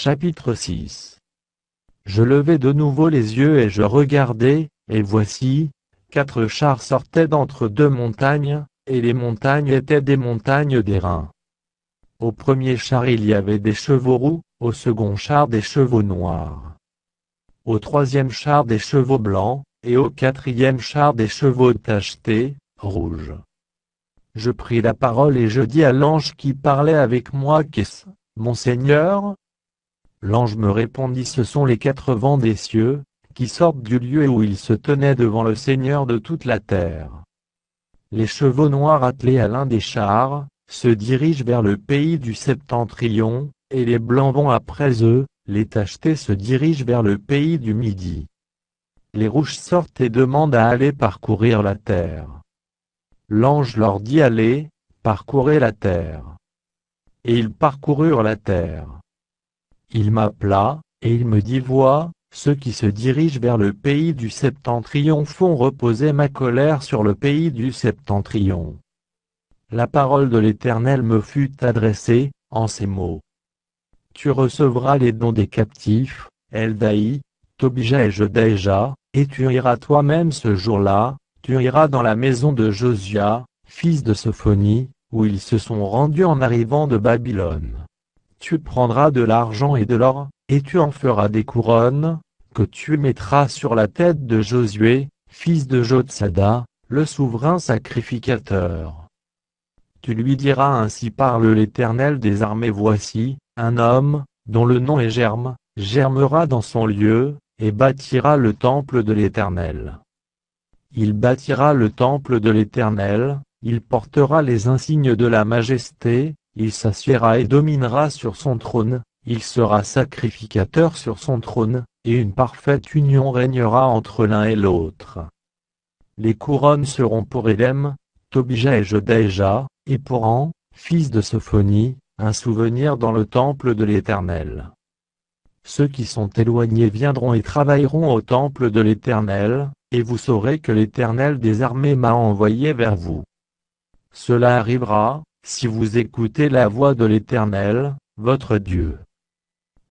Chapitre 6. Je levai de nouveau les yeux et je regardai, et voici, 4 chars sortaient d'entre 2 montagnes, et les montagnes étaient des montagnes d'airain. Au premier char il y avait des chevaux roux, au second char des chevaux noirs. Au troisième char des chevaux blancs, et au quatrième char des chevaux tachetés, rouges. Je pris la parole et je dis à l'ange qui parlait avec moi: Qu'est-ce, mon Seigneur? L'ange me répondit: Ce sont les 4 vents des cieux, qui sortent du lieu où ils se tenaient devant le Seigneur de toute la terre. Les chevaux noirs attelés à l'un des chars, se dirigent vers le pays du septentrion, et les blancs vont après eux, les tachetés se dirigent vers le pays du midi. Les rouges sortent et demandent à aller parcourir la terre. L'ange leur dit: Allez, parcourez la terre. Et ils parcoururent la terre. Il m'appela, et il me dit: Vois, ceux qui se dirigent vers le pays du septentrion font reposer ma colère sur le pays du septentrion. La parole de l'Éternel me fut adressée, en ces mots. Tu recevras les dons des captifs, Eldaï, Tobija et Jodaïja, et tu iras toi-même ce jour-là, tu iras dans la maison de Josia, fils de Sophonie, où ils se sont rendus en arrivant de Babylone. Tu prendras de l'argent et de l'or, et tu en feras des couronnes, que tu mettras sur la tête de Josué, fils de Jotsada, le souverain sacrificateur. Tu lui diras: Ainsi parle l'Éternel des armées, voici, un homme, dont le nom est Germe, germera dans son lieu, et bâtira le temple de l'Éternel. Il bâtira le temple de l'Éternel, il portera les insignes de la majesté, il s'assiera et dominera sur son trône, il sera sacrificateur sur son trône, et une parfaite union régnera entre l'un et l'autre. Les couronnes seront pour Élem, Tobija et Jodaïja, et pour An, fils de Sophonie, un souvenir dans le temple de l'Éternel. Ceux qui sont éloignés viendront et travailleront au temple de l'Éternel, et vous saurez que l'Éternel des armées m'a envoyé vers vous. Cela arrivera, si vous écoutez la voix de l'Éternel, votre Dieu.